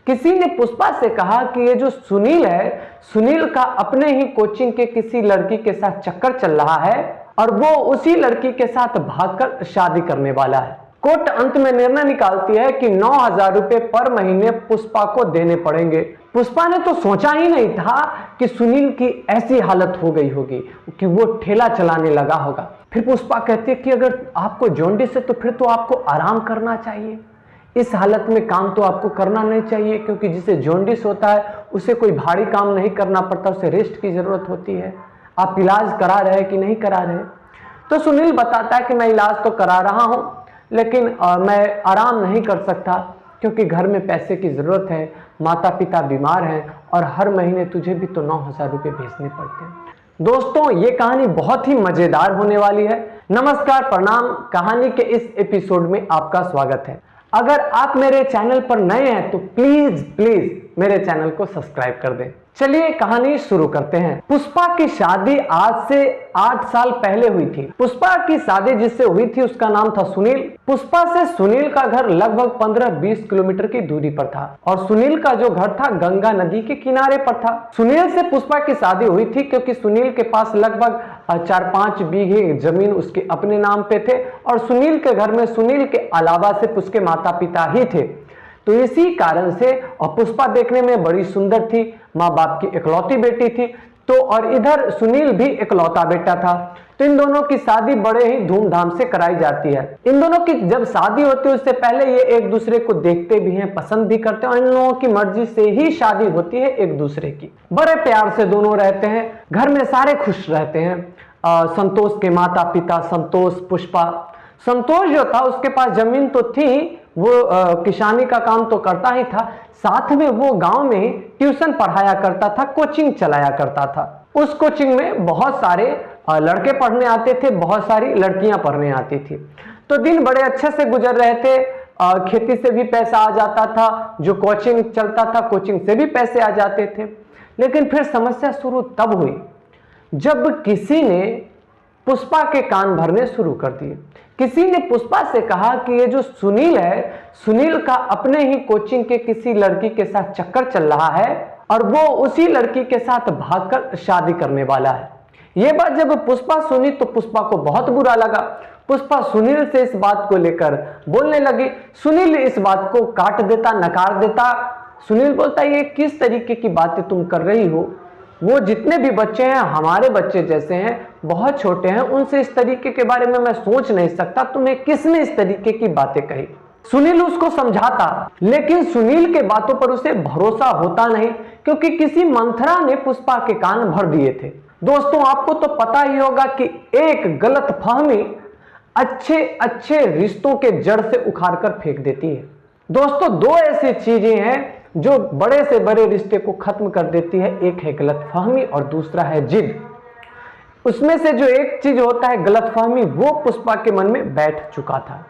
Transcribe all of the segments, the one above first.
किसी ने पुष्पा से कहा कि ये जो सुनील है, सुनील का अपने ही कोचिंग के किसी लड़की के साथ चक्कर चल रहा है और वो उसी लड़की के साथ भागकर शादी करने वाला है। कोर्ट अंत में निर्णय निकालती है कि 9,000 रुपए पर महीने पुष्पा को देने पड़ेंगे। पुष्पा ने तो सोचा ही नहीं था कि सुनील की ऐसी हालत हो गई होगी कि वो ठेला चलाने लगा होगा। फिर पुष्पा कहती है कि अगर आपको जॉन्डिस है तो फिर तो आपको आराम करना चाहिए, इस हालत में काम तो आपको करना नहीं चाहिए, क्योंकि जिसे जॉन्डिस होता है उसे कोई भारी काम नहीं करना पड़ता, उसे रेस्ट की जरूरत होती है। आप इलाज करा रहे कि नहीं करा रहे? तो सुनील बताता है कि मैं इलाज तो करा रहा हूं, लेकिन मैं आराम नहीं कर सकता क्योंकि घर में पैसे की जरूरत है, माता पिता बीमार हैं और हर महीने तुझे भी तो 9,000 रुपये भेजने पड़ते हैं। दोस्तों, ये कहानी बहुत ही मजेदार होने वाली है। नमस्कार, प्रणाम। कहानी के इस एपिसोड में आपका स्वागत है। अगर आप मेरे चैनल पर नए हैं तो प्लीज मेरे चैनल को सब्सक्राइब कर दें। चलिए कहानी शुरू करते हैं। पुष्पा की शादी आज से 8 साल पहले हुई थी। पुष्पा की शादी जिससे हुई थी उसका नाम था सुनील। पुष्पा से सुनील का घर लगभग 15-20 किलोमीटर की दूरी पर था और सुनील का जो घर था गंगा नदी के किनारे पर था। सुनील से पुष्पा की शादी हुई थी क्योंकि सुनील के पास लगभग 4-5 बीघे जमीन उसके अपने नाम पे थे और सुनील के घर में सुनील के अलावा सिर्फ उसके माता पिता ही थे। तो इसी कारण से, और पुष्पा देखने में बड़ी सुंदर थी, माँ बाप की इकलौती बेटी थी, तो और इधर सुनील भी इकलौता बेटा था। तो इन दोनों की शादी बड़े ही धूमधाम से कराई जाती है। इन दोनों की जब शादी होती है उससे पहले ये एक दूसरे को देखते भी हैं, पसंद भी करते हैं और इन लोगों की मर्जी से ही शादी होती है एक दूसरे की। बड़े प्यार से दोनों रहते हैं, घर में सारे खुश रहते हैं। संतोष के माता पिता, संतोष, पुष्पा। संतोष जो था उसके पास जमीन तो थी, वो किसानी का काम तो करता ही था, साथ में वो गांव में ही ट्यूशन पढ़ाया करता था, कोचिंग चलाया करता था। उस कोचिंग में बहुत सारे लड़के पढ़ने आते थे, बहुत सारी लड़कियां पढ़ने आती थी। तो दिन बड़े अच्छे से गुजर रहे थे। खेती से भी पैसा आ जाता था, जो कोचिंग चलता था कोचिंग से भी पैसे आ जाते थे। लेकिन फिर समस्या शुरू तब हुई जब किसी ने पुष्पा के कान भरने शुरू कर दिए। किसी ने पुष्पा से कहा कि ये जो सुनील है, सुनील का अपने ही कोचिंग के किसी लड़की के साथ चक्कर चल रहा है और वो उसी लड़की के साथ भागकर शादी करने वाला है। ये बात जब पुष्पा सुनी तो पुष्पा को बहुत बुरा लगा। पुष्पा सुनील से इस बात को लेकर बोलने लगी। सुनील इस बात को काट देता, नकार देता। सुनील बोलता, ये किस तरीके की बातें तुम कर रही हो? वो जितने भी बच्चे हैं हमारे बच्चे जैसे हैं, बहुत छोटे हैं, उनसे इस तरीके के बारे में मैं सोच नहीं सकता। तुम्हें किसने इस तरीके की बातें कही? सुनील उसको समझाता, लेकिन सुनील के बातों पर उसे भरोसा होता नहीं, क्योंकि किसी मंथरा ने पुष्पा के कान भर दिए थे। दोस्तों, आपको तो पता ही होगा कि एक गलतफहमी अच्छे रिश्तों के जड़ से उखाड़ कर फेंक देती है। दोस्तों, दो ऐसी चीजें हैं जो बड़े से बड़े रिश्ते को खत्म कर देती है। एक है गलतफहमी और दूसरा है जिद। उसमें से जो एक चीज होता है गलतफहमी, वो पुष्पा के मन में बैठ चुका था।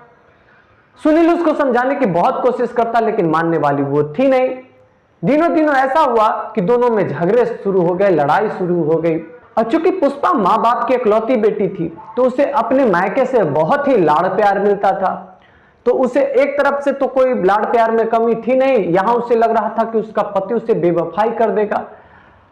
सुनील उसको समझाने की बहुत कोशिश करता, लेकिन मानने वाली वो थी नहीं। दिनों ऐसा हुआ कि दोनों में झगड़े शुरू हो गए, लड़ाई शुरू हो गई। और चूंकि पुष्पा माँ बाप की इकलौती बेटी थी तो उसे अपने मायके से बहुत ही लाड़ प्यार मिलता था। तो उसे एक तरफ से तो कोई लाड़ प्यार में कमी थी नहीं, यहां उसे लग रहा था कि उसका पति उसे बेवफाई कर देगा।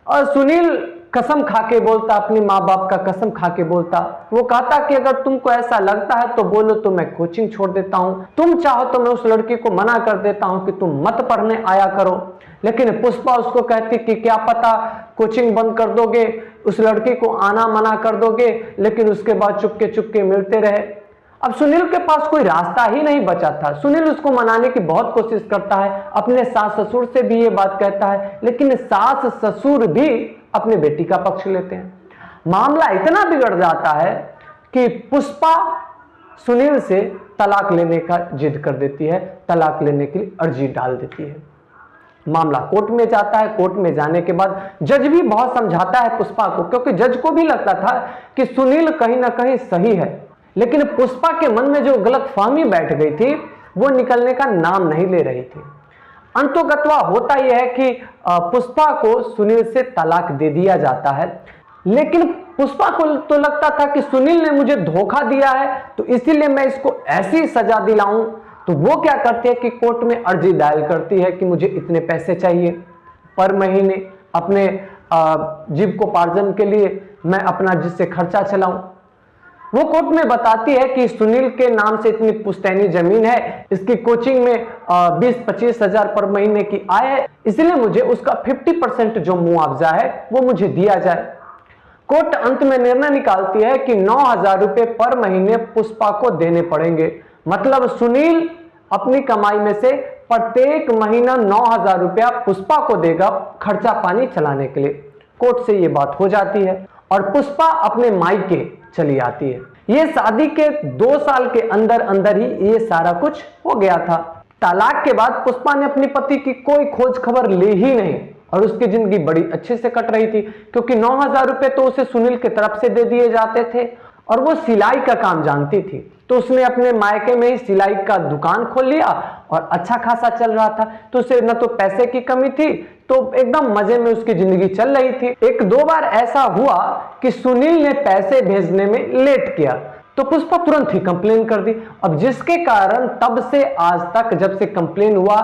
और सुनील कसम खा के बोलता, अपनी माँ बाप का कसम खा के बोलता, वो कहता कि अगर तुमको ऐसा लगता है तो बोलो तो मैं कोचिंग छोड़ देता हूं, तुम चाहो तो मैं उस लड़की को मना कर देता हूं कि तुम मत पढ़ने आया करो। लेकिन पुष्पा उसको कहती कि क्या पता कोचिंग बंद कर दोगे, उस लड़की को आना मना कर दोगे, लेकिन उसके बाद चुपके चुपके मिलते रहे। अब सुनील के पास कोई रास्ता ही नहीं बचा था। सुनील उसको मनाने की बहुत कोशिश करता है, अपने सास ससुर से भी ये बात कहता है, लेकिन सास ससुर भी अपने बेटी का पक्ष लेते हैं। मामला इतना बिगड़ जाता है कि पुष्पा सुनील से तलाक लेने का जिद कर देती है, तलाक लेने की अर्जी डाल देती है। मामला कोर्ट में जाता है। कोर्ट में जाने के बाद जज भी बहुत समझाता है पुष्पा को, क्योंकि जज को भी लगता था कि सुनील कहीं ना कहीं सही है, लेकिन पुष्पा के मन में जो गलतफहमी बैठ गई थी वो निकलने का नाम नहीं ले रही थी। अंतोगत्वा होता यह है कि पुष्पा को सुनील से तलाक दे दिया जाता है, लेकिन पुष्पा को तो लगता था कि सुनील ने मुझे धोखा दिया है, तो इसीलिए मैं इसको ऐसी सजा दिलाऊं। तो वो क्या करती है कि कोर्ट में अर्जी दायर करती है कि मुझे इतने पैसे चाहिए पर महीने अपने जीविकोपार्जन के लिए, मैं अपना जिससे खर्चा चलाऊं। वो कोर्ट में बताती है कि सुनील के नाम से इतनी पुश्तैनी जमीन है, इसकी कोचिंग में 20-25 हजार पर महीने की आय है, इसलिए मुझे उसका 50% जो मुआवजा है वो मुझे दिया जाए। कोर्ट अंत में निर्णय निकालती है कि 9,000 रुपए पर महीने पुष्पा को देने पड़ेंगे। मतलब सुनील अपनी कमाई में से प्रत्येक महीना 9,000 रुपया पुष्पा को देगा खर्चा पानी चलाने के लिए। कोर्ट से ये बात हो जाती है और पुष्पा अपने मायके चली आती है। ये शादी के 2 साल के अंदर अंदर ही ये सारा कुछ हो गया था। तलाक के बाद पुष्पा ने अपने पति की कोई खोज खबर ली ही नहीं और उसकी जिंदगी बड़ी अच्छे से कट रही थी, क्योंकि 9,000 रुपए तो उसे सुनील की तरफ से दे दिए जाते थे और वो सिलाई का काम जानती थी, तो उसने अपने मायके में ही सिलाई का दुकान खोल लिया और अच्छा खासा चल रहा था। तो उसे न तो पैसे की कमी थी, तो एकदम मजे में उसकी जिंदगी चल रही थी। 1-2 बार ऐसा हुआ कि सुनील ने पैसे भेजने में लेट किया तो पुष्पा तुरंत ही कंप्लेन कर दी। अब जिसके कारण तब से आज तक जब से कंप्लेन हुआ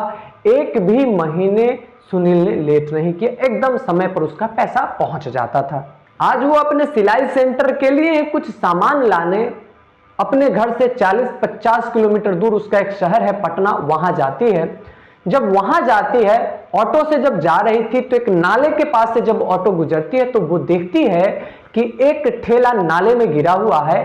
एक भी महीने सुनील ने लेट नहीं किया, एकदम समय पर उसका पैसा पहुंच जाता था। आज वो अपने सिलाई सेंटर के लिए कुछ सामान लाने अपने घर से 40-50 किलोमीटर दूर, उसका एक शहर है पटना, वहां जाती है। जब वहां जाती है ऑटो से जब जा रही थी तो एक नाले के पास से जब ऑटो गुजरती है तो वो देखती है कि एक ठेला नाले में गिरा हुआ है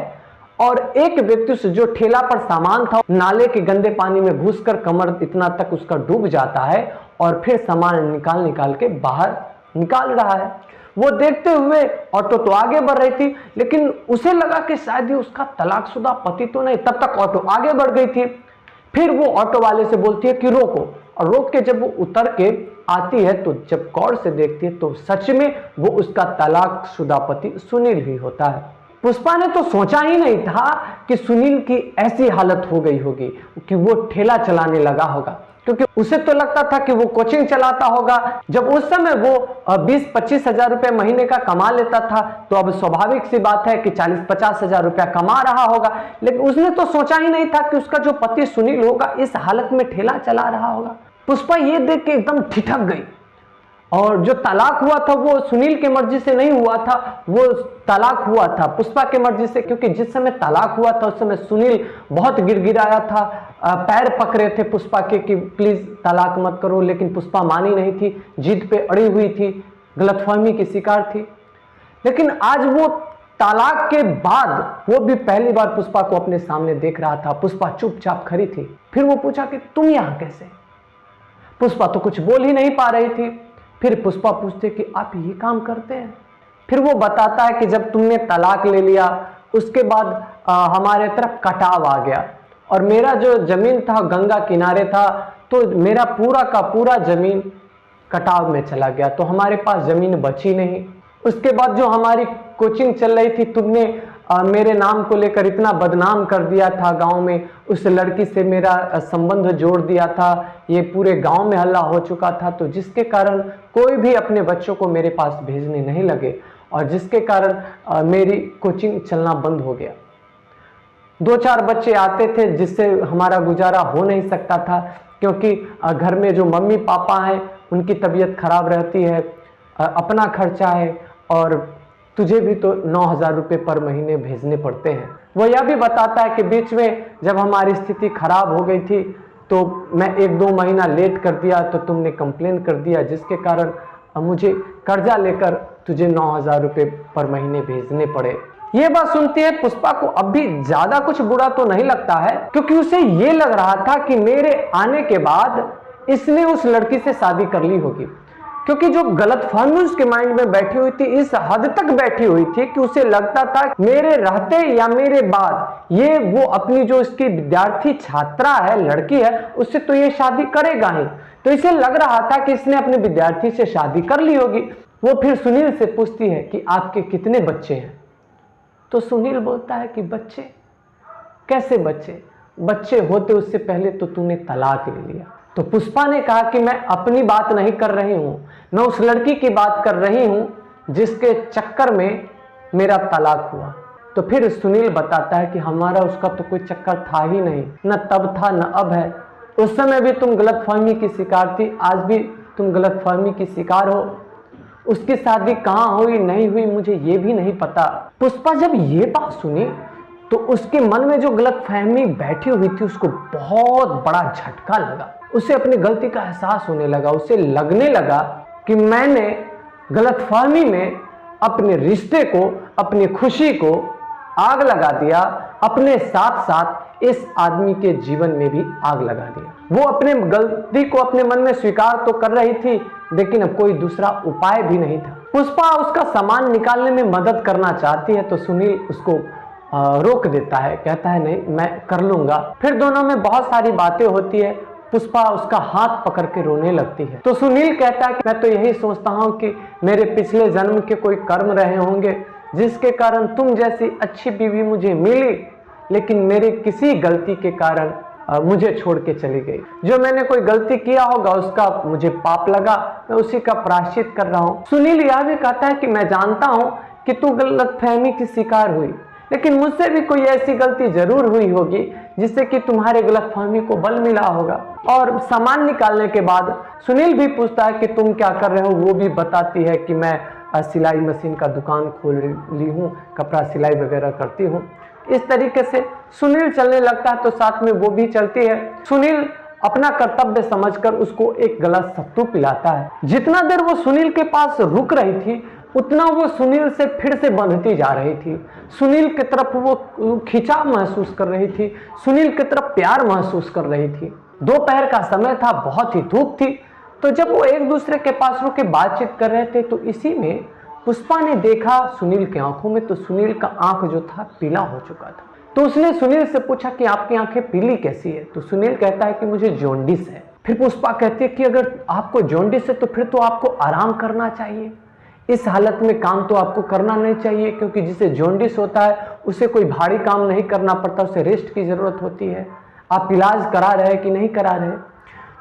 और एक व्यक्ति से जो ठेला पर सामान था नाले के गंदे पानी में घुसकर कमर इतना तक उसका डूब जाता है और फिर सामान निकाल निकाल के बाहर निकाल रहा है। वो देखते हुए ऑटो तो आगे बढ़ रही थी, लेकिन उसे लगा कि शायद ये उसका तलाकशुदा पति तो नहीं। तब तक ऑटो आगे बढ़ गई थी। फिर वो ऑटो वाले से बोलती है कि रोको, और रोक के जब वो उतर के आती है तो जब गौर से देखती है तो सच में वो उसका तलाकशुदा पति सुनील ही होता है। पुष्पा ने तो सोचा ही नहीं था कि सुनील की ऐसी हालत हो गई होगी कि वो ठेला चलाने लगा होगा, क्योंकि उसे तो लगता था कि वो कोचिंग चलाता होगा। जब उस समय वो 20-25 हजार रुपए महीने का कमा लेता था तो अब स्वाभाविक सी बात है कि 40-50 हजार रुपया कमा रहा होगा, लेकिन उसने तो सोचा ही नहीं था कि उसका जो पति सुनील होगा इस हालत में ठेला चला रहा होगा। पुष्पा ये देख के एकदम ठिठक गई। और जो तलाक हुआ था वो सुनील की मर्जी से नहीं हुआ था, वो तलाक हुआ था पुष्पा की मर्जी से, क्योंकि जिस समय तलाक हुआ था उस समय सुनील बहुत गिड़गिड़ाया था, पैर पकड़े थे पुष्पा के कि प्लीज तलाक मत करो, लेकिन पुष्पा मानी नहीं थी, जिद पे अड़ी हुई थी, गलतफहमी की शिकार थी। लेकिन आज वो तलाक के बाद वो भी पहली बार पुष्पा को अपने सामने देख रहा था। पुष्पा चुपचाप खड़ी थी। फिर वो पूछा कि तुम यहां कैसे? पुष्पा तो कुछ बोल ही नहीं पा रही थी। फिर पुष्पा पूछते कि आप ये काम करते हैं? फिर वो बताता है कि जब तुमने तलाक ले लिया उसके बाद हमारे तरफ कटाव आ गया और मेरा जो जमीन था गंगा किनारे था, तो मेरा पूरा का पूरा जमीन कटाव में चला गया, तो हमारे पास जमीन बची नहीं। उसके बाद जो हमारी कोचिंग चल रही थी तुमने मेरे नाम को लेकर इतना बदनाम कर दिया था गांव में, उस लड़की से मेरा संबंध जोड़ दिया था, ये पूरे गांव में हल्ला हो चुका था, तो जिसके कारण कोई भी अपने बच्चों को मेरे पास भेजने नहीं लगे और जिसके कारण मेरी कोचिंग चलना बंद हो गया। 2-4 बच्चे आते थे जिससे हमारा गुजारा हो नहीं सकता था, क्योंकि घर में जो मम्मी पापा हैं उनकी तबीयत खराब रहती है, अपना खर्चा है और तुझे भी तो 9,000 रुपये पर महीने भेजने पड़ते हैं। वो यह भी बताता है कि बीच में जब हमारी स्थिति खराब हो गई थी तो मैं 1-2 महीना लेट कर दिया तो तुमने कंप्लेन कर दिया, जिसके कारण मुझे कर्जा लेकर तुझे 9,000 रुपये पर महीने भेजने पड़े। ये बात सुनती है पुष्पा को अब भी ज्यादा कुछ बुरा तो नहीं लगता है, क्योंकि उसे ये लग रहा था कि मेरे आने के बाद इसने उस लड़की से शादी कर ली होगी, क्योंकि जो गलतफहमी उसके माइंड में बैठी हुई थी इस हद तक बैठी हुई थी कि उसे लगता था मेरे रहते या मेरे बाद ये वो अपनी जो इसकी विद्यार्थी छात्रा है, लड़की है, उससे तो ये शादी करेगा ही। तो इसे लग रहा था कि इसने अपने विद्यार्थी से शादी कर ली होगी। वो फिर सुनील से पूछती है कि आपके कितने बच्चे हैं? तो सुनील बोलता है कि बच्चे? कैसे बच्चे? बच्चे होते उससे पहले तो तूने तलाक ले लिया। तो पुष्पा ने कहा कि मैं अपनी बात नहीं कर रही हूं, मैं उस लड़की की बात कर रही हूं जिसके चक्कर में मेरा तलाक हुआ। तो फिर सुनील बताता है कि हमारा उसका तो कोई चक्कर था ही नहीं, न तब था न अब है। उस समय भी तुम गलतफहमी की शिकार थी, आज भी तुम गलतफहमी की शिकार हो। उसकी शादी कहाँ हुई नहीं हुई मुझे ये भी नहीं पता। पुष्पा जब ये बात सुनी तो उसके मन में जो गलतफहमी बैठी हुई थी उसको बहुत बड़ा झटका लगा। उसे अपनी गलती का एहसास होने लगा। उसे लगने लगा कि मैंने गलतफहमी में अपने रिश्ते को, अपनी खुशी को आग लगा दिया, अपने साथ साथ इस आदमी के जीवन में भी आग लगा दिया। वो अपने गलती को अपने मन में स्वीकार तो कर रही थी, लेकिन अब कोई दूसरा उपाय भी नहीं था। पुष्पा उसका सामान निकालने में मदद करना चाहती है तो सुनील उसको रोक देता है, कहता है नहीं मैं कर लूंगा। फिर दोनों में बहुत सारी बातें होती है। पुष्पा उसका हाथ पकड़ के रोने लगती है तो सुनील कहता है कि मैं तो यही सोचता हूं कि मेरे पिछले जन्म के कोई कर्म रहे होंगे जिसके कारण तुम जैसी अच्छी बीवी मुझे मिली, लेकिन मेरे किसी गलती के कारण मुझे छोड़ के चली गई। जो मैंने कोई गलती किया होगा उसका मुझे पाप लगा, मैं उसी का प्रायश्चित कर रहा हूँ। सुनील यह भी कहता है कि मैं जानता हूँ कि तू गलतफहमी की शिकार हुई, लेकिन मुझसे भी कोई ऐसी गलती जरूर हुई होगी जिससे कि तुम्हारे गलतफहमी को बल मिला होगा। और सामान निकालने के बाद सुनील भी पूछता है कि तुम क्या कर रहे हो। वो भी बताती है कि मैं सिलाई मशीन का दुकान खोल ली हूँ, कपड़ा सिलाई वगैरह करती हूँ। इस तरीके से सुनील चलने लगता है तो साथ में वो भी चलती है। सुनील अपना कर्तव्य समझकर उसको एक गलत सत्तू पिलाता है। जितना देर वो सुनील के पास रुक रही थी उतना वो सुनील से फिर से बंधती जा रही थी। सुनील की तरफ वो खिंचाव महसूस कर रही थी, सुनील की तरफ प्यार महसूस कर रही थी। दोपहर का समय था, बहुत ही धूप थी। तो जब वो एक दूसरे के पास रुक के बातचीत कर रहे थे तो इसी में पुष्पा ने देखा सुनील की आंखों में, तो सुनील का आंख जो था पीला हो चुका था। तो उसने सुनील से पूछा कि आपकी आंखें पीली कैसी है। तो सुनील कहता है कि मुझे जॉन्डिस है। फिर पुष्पा कहती है कि अगर आपको जॉन्डिस है तो फिर तो आपको आराम करना चाहिए, इस हालत में काम तो आपको करना नहीं चाहिए, क्योंकि जिसे जॉन्डिस होता है उसे कोई भारी काम नहीं करना पड़ता, उसे रेस्ट की जरूरत होती है। आप इलाज करा रहे कि नहीं करा रहे।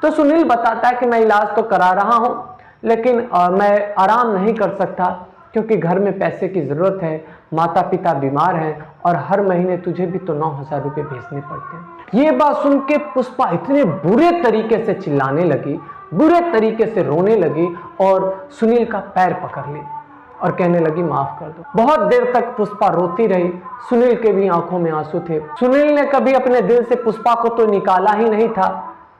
तो सुनील बताता है कि मैं इलाज तो करा रहा हूं, लेकिन मैं आराम नहीं कर सकता क्योंकि घर में पैसे की जरूरत है, माता पिता बीमार हैं और हर महीने तुझे भी तो 9,000 रुपये भेजने पड़ते हैं। ये बात सुन के पुष्पा इतने बुरे तरीके से चिल्लाने लगी, बुरे तरीके से रोने लगी और सुनील का पैर पकड़ ली और कहने लगी माफ कर दो। बहुत देर तक पुष्पा रोती रही। सुनील के भी आंखों में आंसू थे। सुनील ने कभी अपने दिल से पुष्पा को तो निकाला ही नहीं था,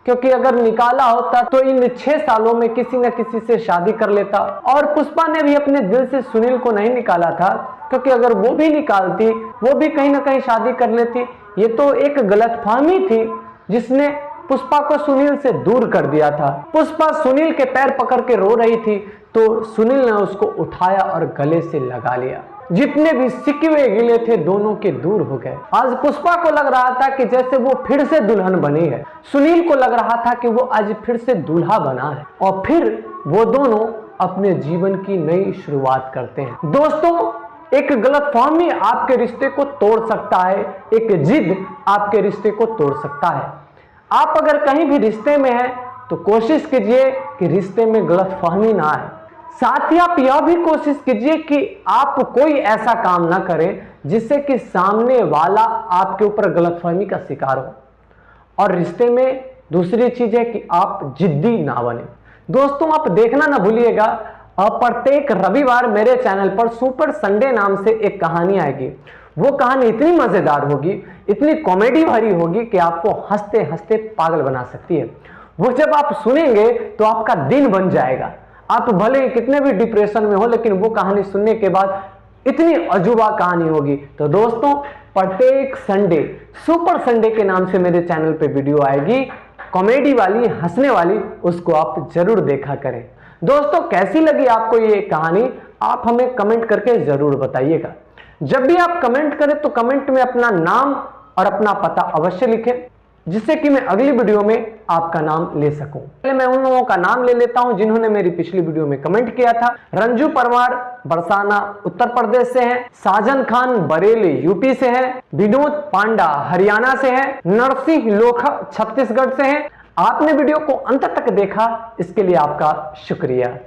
क्योंकि अगर निकाला होता तो इन 6 सालों में किसी न किसी से शादी कर लेता। और पुष्पा ने भी अपने दिल से सुनील को नहीं निकाला था, क्योंकि अगर वो भी निकालती, वो भी कहीं ना कहीं शादी कर लेती। ये तो एक गलतफहमी थी जिसने पुष्पा को सुनील से दूर कर दिया था। पुष्पा सुनील के पैर पकड़ के रो रही थी तो सुनील ने उसको उठाया और गले से लगा लिया। जितने भी सिकवे गिले थे दोनों के दूर हो गए। आज पुष्पा को लग रहा था कि जैसे वो फिर से दुल्हन बनी है, सुनील को लग रहा था कि वो आज फिर से दूल्हा बना है और फिर वो दोनों अपने जीवन की नई शुरुआत करते हैं। दोस्तों, एक गलतफहमी आपके रिश्ते को तोड़ सकता है, एक जिद आपके रिश्ते को तोड़ सकता है। आप अगर कहीं भी रिश्ते में हैं तो कोशिश कीजिए कि रिश्ते में गलतफहमी ना आए। साथ ही आप यह भी कोशिश कीजिए कि आप कोई ऐसा काम ना करें जिससे कि सामने वाला आपके ऊपर गलतफहमी का शिकार हो। और रिश्ते में दूसरी चीज है कि आप जिद्दी ना बने। दोस्तों, आप देखना ना भूलिएगा, प्रत्येक रविवार मेरे चैनल पर सुपर संडे नाम से एक कहानी आएगी। वो कहानी इतनी मजेदार होगी, इतनी कॉमेडी भरी होगी कि आपको हंसते हंसते पागल बना सकती है। वो जब आप सुनेंगे तो आपका दिन बन जाएगा। आप भले कितने भी डिप्रेशन में हो, लेकिन वो कहानी सुनने के बाद इतनी अजूबा कहानी होगी। तो दोस्तों, प्रत्येक संडे सुपर संडे के नाम से मेरे चैनल पे वीडियो आएगी, कॉमेडी वाली, हंसने वाली, उसको आप जरूर देखा करें। दोस्तों, कैसी लगी आपको ये कहानी, आप हमें कमेंट करके जरूर बताइएगा। जब भी आप कमेंट करें तो कमेंट में अपना नाम और अपना पता अवश्य लिखें, जिससे कि मैं अगली वीडियो में आपका नाम ले सकूं। पहले मैं उन लोगों का नाम ले लेता हूं जिन्होंने मेरी पिछली वीडियो में कमेंट किया था। रंजू परमार बरसाना उत्तर प्रदेश से हैं, साजन खान बरेली यूपी से हैं, विनोद पांडा हरियाणा से हैं, नरसिंह लोखा छत्तीसगढ़ से हैं। आपने वीडियो को अंत तक देखा, इसके लिए आपका शुक्रिया।